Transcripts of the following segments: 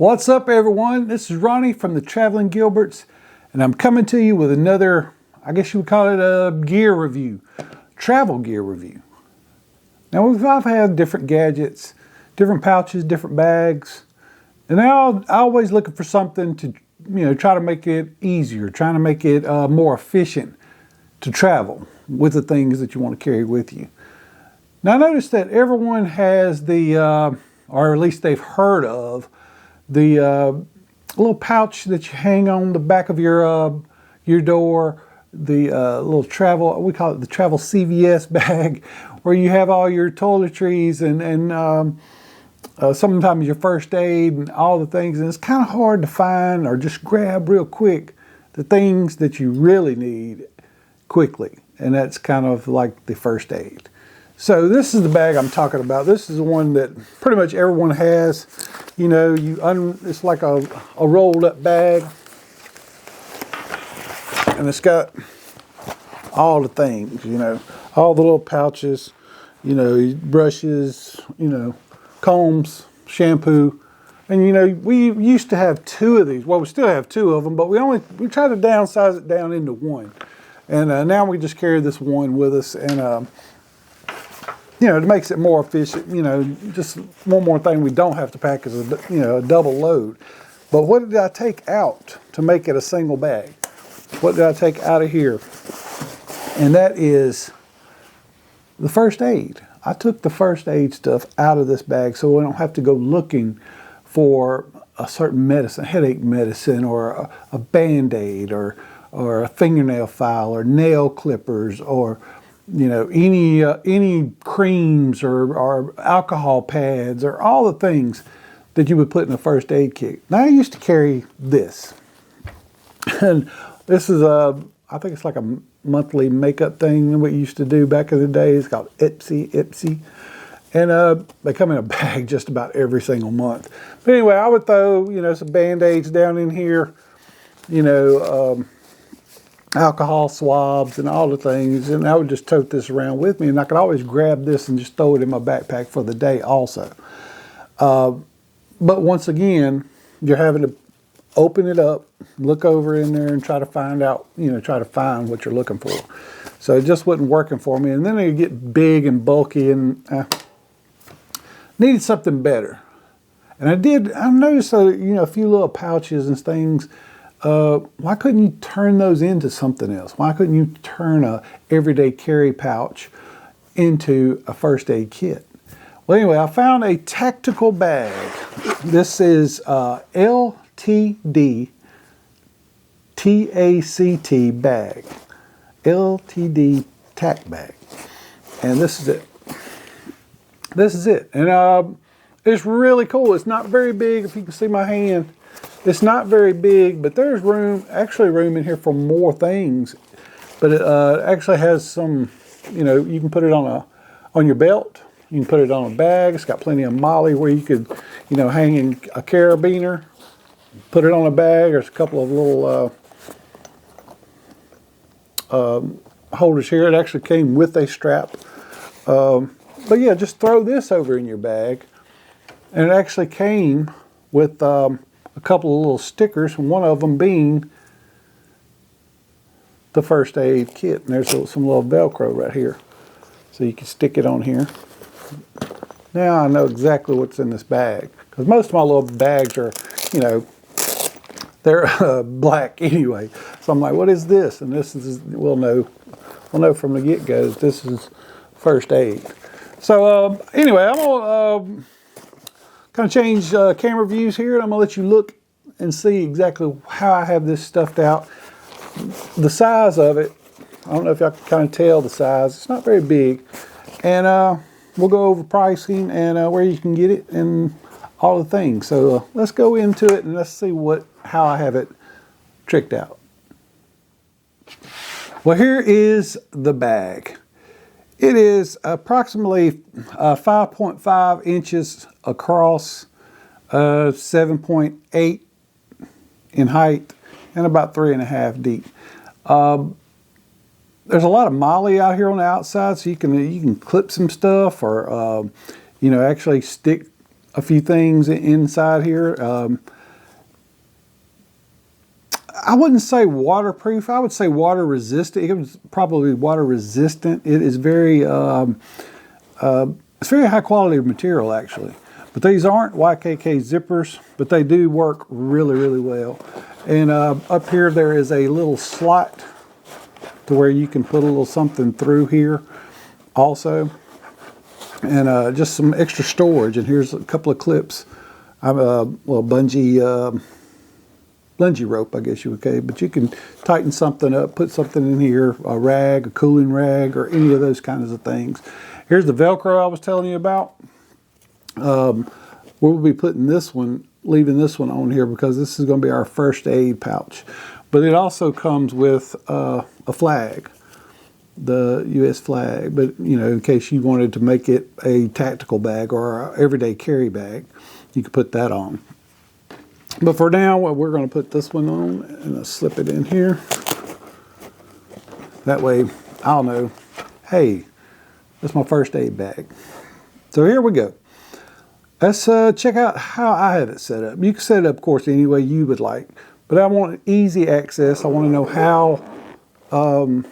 What's up, everyone? This is Ronnie from the Traveling Gilberts, and I'm coming to you with another, I guess you would call it a gear review, travel gear review. Now, I've had different gadgets, different pouches, different bags, and I'm always looking for something to, try to make it easier, trying to make it more efficient to travel with the things that you want to carry with you. Now, I noticed that everyone has the, or at least they've heard of, the little pouch that you hang on the back of your door, the little travel, we call it the travel CVS bag, where you have all your toiletries and sometimes your first aid and all the things. And it's kind of hard to find or just grab real quick the things that you really need quickly. And that's kind of like the first aid. So this is the bag I'm talking about. This is the one that pretty much everyone has. It's like a rolled up bag. And it's got all the things, all the little pouches, brushes, combs, shampoo. And, we used to have two of these. Well, we still have two of them, but we try to downsize it down into one. And now we just carry this one with us. And, it makes it more efficient. Just one more thing we don't have to pack is a double load. But what did I take out to make it a single bag? What did I take out of here? And that is the first aid. I took the first aid stuff out of this bag so we don't have to go looking for a certain medicine, headache medicine, or a Band-Aid, or a fingernail file, or nail clippers, or any creams or alcohol pads, or all the things that you would put in a first aid kit. Now, I used to carry this. And this is I think it's like a monthly makeup thing that we used to do back in the day. It's called Ipsy. And they come in a bag just about every single month. But anyway, I would throw, some Band-Aids down in here, alcohol swabs and all the things, and I would just tote this around with me, and I could always grab this and just throw it in my backpack for the day also. But once again, you're having to open it up, look over in there, and try to find out, try to find what you're looking for. So it just wasn't working for me, and then it would get big and bulky, and needed something better. And I noticed a few little pouches and things. Why couldn't you turn those into something else? Why couldn't you turn a everyday carry pouch into a first aid kit? Well, anyway, I found a tactical bag. This is LTDTACT bag. LTDTACT bag. And this is it. This is it. And it's really cool. It's not very big, if you can see my hand. It's not very big, but there's room in here for more things. But it actually has some, you can put it on your belt. You can put it on a bag. It's got plenty of MOLLE where you could, hang in a carabiner, put it on a bag. There's a couple of little holders here. It actually came with a strap. But yeah, just throw this over in your bag. And it actually came with a couple of little stickers, and one of them being the first aid kit. And there's some little Velcro right here, so you can stick it on here. Now I know exactly what's in this bag, because most of my little bags are, they're black anyway. So I'm like, what is this? And this is, we'll know from the get-go that this is first aid. So anyway, I'm gonna kind of change camera views here, and I'm going to let you look and see exactly how I have this stuffed out. The size of it, I don't know if y'all can kind of tell the size. It's not very big. And we'll go over pricing and where you can get it and all the things. So let's go into it and let's see how I have it tricked out. Well, here is the bag. It is approximately 5.5 inches across, 7.8 in height, and about 3.5 deep. There's a lot of MOLLE out here on the outside, so you can clip some stuff, or actually stick a few things inside here. I wouldn't say waterproof. I would say water resistant. It was probably water resistant. It is very, it's very high quality material actually. But these aren't YKK zippers, but they do work really, really well. And up here there is a little slot to where you can put a little something through here also. And just some extra storage. And here's a couple of clips. I have a little bungee rope, I guess you would say. But you can tighten something up, put something in here, a rag, a cooling rag, or any of those kinds of things. Here's the Velcro I was telling you about. We'll be putting this one, leaving this one on here because this is going to be our first aid pouch. But it also comes with a flag, the U.S. flag. But, you know, in case you wanted to make it a tactical bag or an everyday carry bag, you could put that on. But for now, we're going to put this one on and I'll slip it in here. That way, I'll know, hey, that's my first aid bag. So here we go. Let's check out how I have it set up. You can set it up, of course, any way you would like. But I want easy access. I want to know how, I don't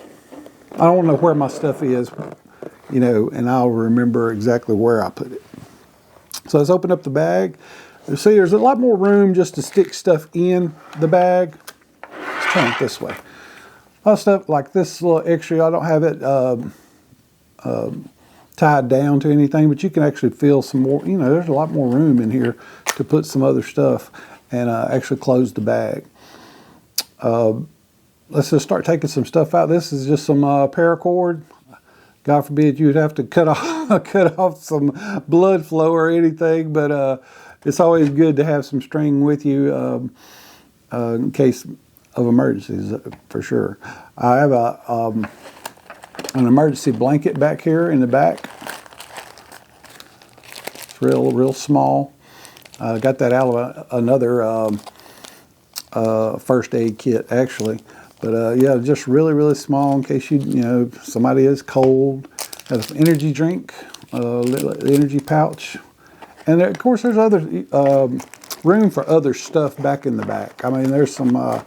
want to know where my stuff is, you know, and I'll remember exactly where I put it. So let's open up the bag. You see, there's a lot more room just to stick stuff in the bag. Let's turn it this way. A lot of stuff like this little extra, I don't have it tied down to anything, but you can actually feel some more, you know, there's a lot more room in here to put some other stuff and actually close the bag. Let's just start taking some stuff out. This is just some paracord. God forbid you'd have to cut off some blood flow or anything, but it's always good to have some string with you in case of emergencies, for sure. I have an emergency blanket back here in the back. It's real small. I got that out of another first aid kit, actually. But yeah, just really small in case you know somebody is cold. Has an energy drink, energy pouch, and of course there's other room for other stuff back in the back. I mean, there's some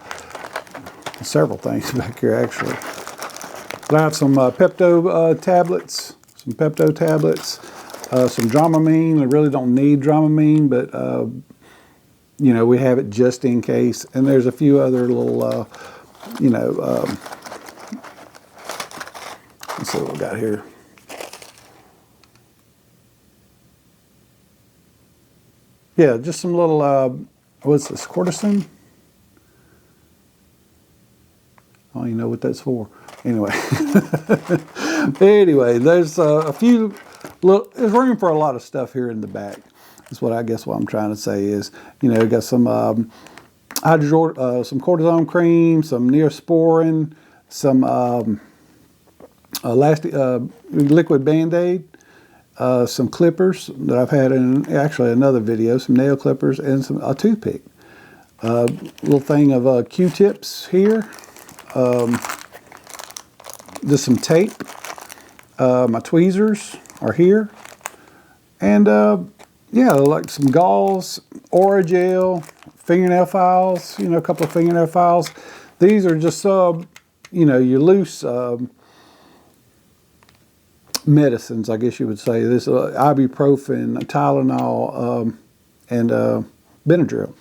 several things back here actually. But I have some Pepto tablets, some Dramamine. I really don't need Dramamine, but you know, we have it just in case. And there's a few other little, you know, let's see what we got here. Yeah, just some little, what's this, cortisone? I don't even know what that's for. Anyway, there's a few, there's room for a lot of stuff here in the back. That's what I guess what I'm trying to say is, you know, got some some cortisone cream, some Neosporin, some liquid Band-Aid, some clippers that I've had in actually another video, some nail clippers, and a toothpick. Little thing of Q-tips here. Just some tape. My tweezers are here. And yeah, like some gauze, Orajel, fingernail files, you know, a couple of fingernail files. These are just, you know, your loose medicines, I guess you would say. This ibuprofen, Tylenol, and Benadryl.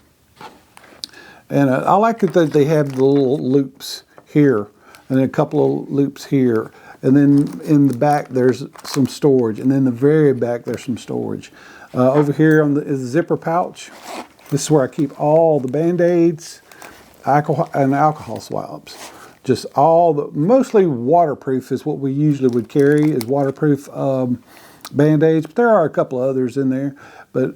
And I like it that they have the little loops here, and then a couple of loops here. And then in the back, there's some storage. And then the very back, there's some storage. Over here on is the zipper pouch. This is where I keep all the Band-Aids and alcohol swabs. Just mostly waterproof is what we usually would carry, is waterproof Band-Aids. But there are a couple of others in there. But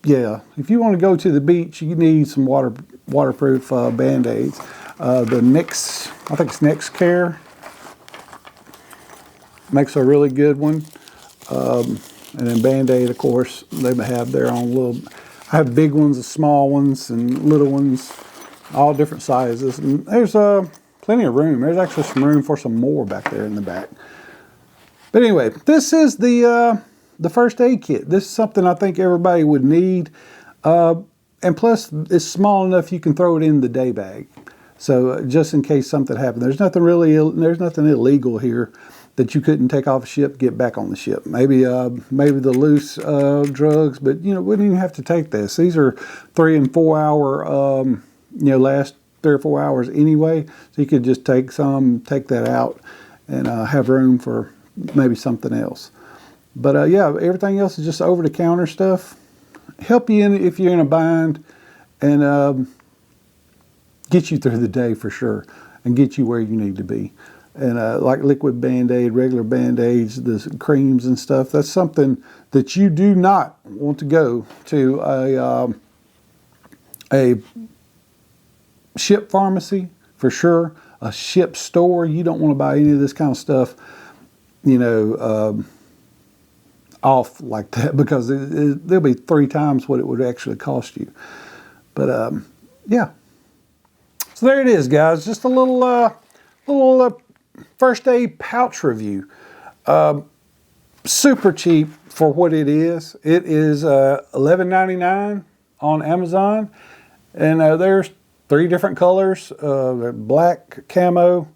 yeah, if you want to go to the beach, you need some waterproof Band-Aids. The Nix, I think it's Nix Care, makes a really good one. And then Band-Aid, of course, they have their own little, I have big ones, small ones, and little ones, all different sizes. And there's plenty of room. There's actually some room for some more back there in the back. But anyway, this is the first aid kit. This is something I think everybody would need. And plus, it's small enough you can throw it in the day bag. So just in case something happened, there's nothing illegal here that you couldn't take off a ship, get back on the ship. Maybe the loose drugs, but you know, wouldn't even have to take this. These are 3 and 4 hour, last 3 or 4 hours anyway. So you could just take that out, and have room for maybe something else. But yeah, everything else is just over the counter stuff. Help you in if you're in a bind, and get you through the day for sure, and get you where you need to be. And like liquid Band-Aid, regular Band-Aids, the creams and stuff, that's something that you do not want to go to a ship pharmacy for sure, a ship store. You don't want to buy any of this kind of stuff, off like that, because there'll be 3 times what it would actually cost you. But yeah. So there it is, guys. Just a little first aid pouch review. Super cheap for what it is. It is $11.99 on Amazon, and there's 3 different colors: black, camo,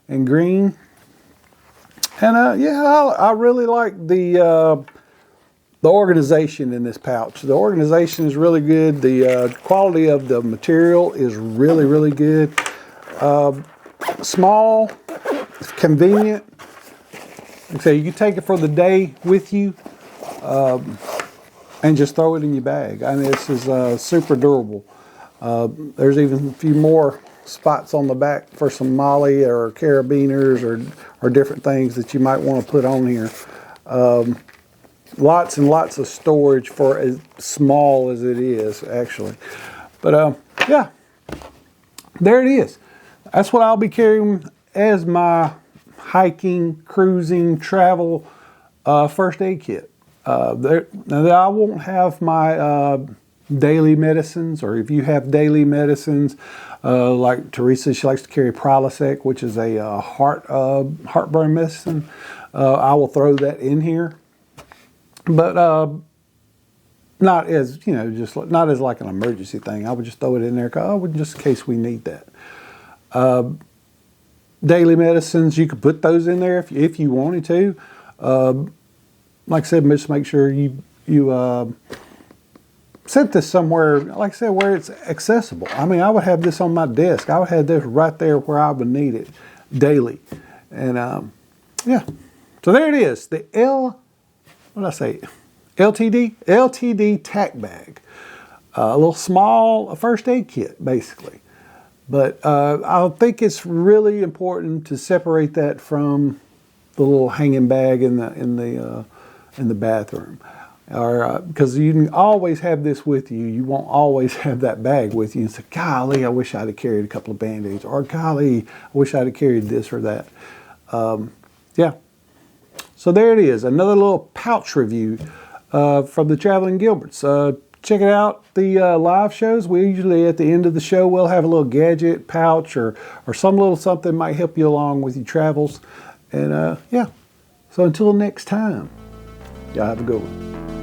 and green. And yeah, I really like the organization in this pouch. The organization is really good. The quality of the material is really, really good. Small, convenient. So you can take it for the day with you, and just throw it in your bag. I mean, this is super durable. There's even a few more spots on the back for some molly or carabiners or different things that you might want to put on here. Lots and lots of storage for as small as it is, actually. But yeah, there it is. That's what I'll be carrying as my hiking, cruising, travel first aid kit. Now I won't have my daily medicines, or if you have daily medicines, like Teresa, she likes to carry Prilosec, which is a heartburn medicine. I will throw that in here, but not as not as like an emergency thing. I would just throw it in there, just in case we need that. Daily medicines, you could put those in there if you wanted to. Like I said, just make sure you set this somewhere, like I said, where it's accessible. I mean, I would have this on my desk. I would have this right there where I would need it daily. And yeah, so there it is. The LTDTACT bag. A little small first aid kit, basically. But I think it's really important to separate that from the little hanging bag in the bathroom, or because you can always have this with you. You won't always have that bag with you and say, "Golly, I wish I'd have carried a couple of Band-Aids," or "Golly, I wish I'd have carried this or that." Yeah. So there it is, another little pouch review from the Traveling Gilberts. Check it out, the live shows. We usually, at the end of the show, we'll have a little gadget, pouch, or some little something might help you along with your travels. And yeah, so until next time, y'all have a good one.